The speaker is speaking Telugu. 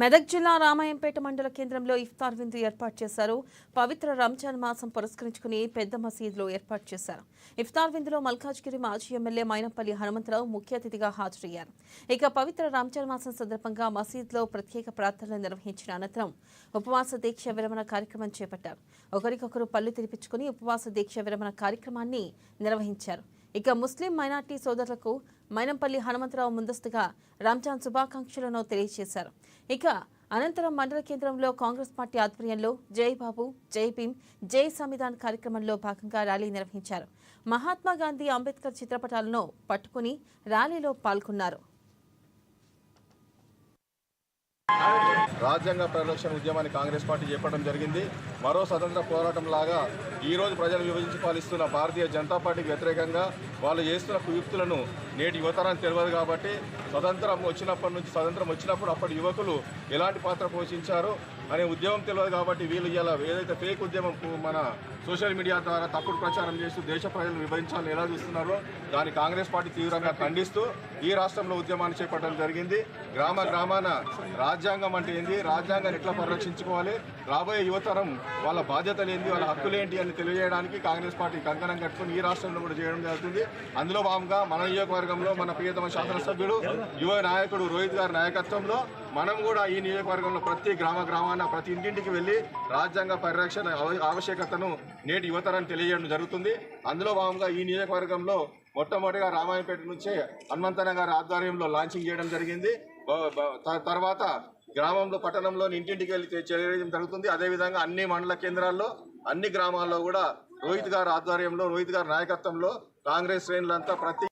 మెదక్ జిల్లా రామాయంపేట మండల కేంద్రంలో ఇఫ్తార్ విందు ఏర్పాటు చేశారు. పవిత్ర రంజాన్ మాసం పురస్కరించుకుని పెద్ద మసీదులో ఏర్పాటు చేశారు. ఇఫ్తార్ విందులో మల్కాజ్గిరి మాజీ ఎమ్మెల్యే మైనంపల్లి హనుమంతరావు ముఖ్య అతిథిగా హాజరయ్యారు. ఇక పవిత్ర రంజాన్ మాసం సందర్భంగా మసీదులో ప్రత్యేక ప్రార్థనలు నిర్వహించిన అనంతరం ఉపవాస దీక్ష విరమణ కార్యక్రమం చేపట్టారు. ఒకరికొకరు పళ్లు తినిపించుకుని ఉపవాస దీక్ష విరమణ కార్యక్రమాన్ని నిర్వహించారు. ఇక ముస్లిం మైనార్టీ సోదరులకు మైనంపల్లి హనుమంతరావు ముందస్తుగా రంజాన్ శుభాకాంక్షలను తెలియజేశారు. ఇక అనంతరం మండల కేంద్రంలో కాంగ్రెస్ పార్టీ ఆధ్వర్యంలో జై బాబు, జై భీమ్, జై సంవిధాన్ కార్యక్రమంలో భాగంగా ర్యాలీ నిర్వహించారు. మహాత్మా గాంధీ, అంబేద్కర్ చిత్రపటాలను పట్టుకుని ర్యాలీలో పాల్గొన్నారు. రాజ్యాంగ పరిరక్షణ ఉద్యమాన్ని కాంగ్రెస్ పార్టీ చేపట్టడం జరిగింది. మరో స్వతంత్ర పోరాటం లాగా ఈరోజు ప్రజలు విభజించి పాలిస్తున్న భారతీయ జనతా పార్టీకి వ్యతిరేకంగా వాళ్ళు చేస్తున్న కుయుక్తులను నేటి యువతరానికి తెలియదు కాబట్టి స్వతంత్రం వచ్చినప్పుడు అప్పటి యువకులు ఎలాంటి పాత్ర పోషించారు అనే ఉద్యమం తెలియదు కాబట్టి వీళ్ళు ఇలా ఏదైతే ఫేక్ ఉద్యమం మన సోషల్ మీడియా ద్వారా తప్పుడు ప్రచారం చేస్తూ దేశ ప్రజలను విభజించాలని ఎలా చూస్తున్నారో దాన్ని కాంగ్రెస్ పార్టీ తీవ్రంగా ఖండిస్తూ ఈ రాష్ట్రంలో ఉద్యమాన్ని చేపట్టడం జరిగింది. గ్రామాన రాజ్యాంగం అంటే ఏంది, రాజ్యాంగాన్ని ఎట్లా పరిరక్షించుకోవాలి, రాబోయే యువతరం వాళ్ళ బాధ్యతలు ఏంది, వాళ్ళ హక్కులు ఏంటి అని తెలియజేయడానికి కాంగ్రెస్ పార్టీ కంకణం కట్టుకుని ఈ రాష్ట్రంలో కూడా చేయడం జరుగుతుంది. అందులో భాగంగా మన నియోజకవర్గంలో మన ప్రియతమ శాసనసభ్యుడు యువ నాయకుడు రోహిత్ గారి నాయకత్వంలో మనం కూడా ఈ నియోజకవర్గంలో ప్రతి గ్రామాన ప్రతి ఇంటింటికి వెళ్ళి రాజ్యాంగ పరిరక్షణ ఆవశ్యకతను నేటి యువతరాన్ని తెలియజేయడం జరుగుతుంది. అందులో భాగంగా ఈ నియోజకవర్గంలో మొట్టమొదటిగా రామాయంపేట నుంచే హనుమంతన్న గారి ఆధ్వర్యంలో లాంచింగ్ చేయడం జరిగింది. తర్వాత గ్రామంలో పట్టణంలో ఇంటింటికి వెళ్ళి చేయడం జరుగుతుంది. అదేవిధంగా అన్ని మండల కేంద్రాల్లో అన్ని గ్రామాల్లో కూడా రోహిత్ గారి ఆధ్వర్యంలో రోహిత్ గారి నాయకత్వంలో కాంగ్రెస్ శ్రేణులంతా ప్రతి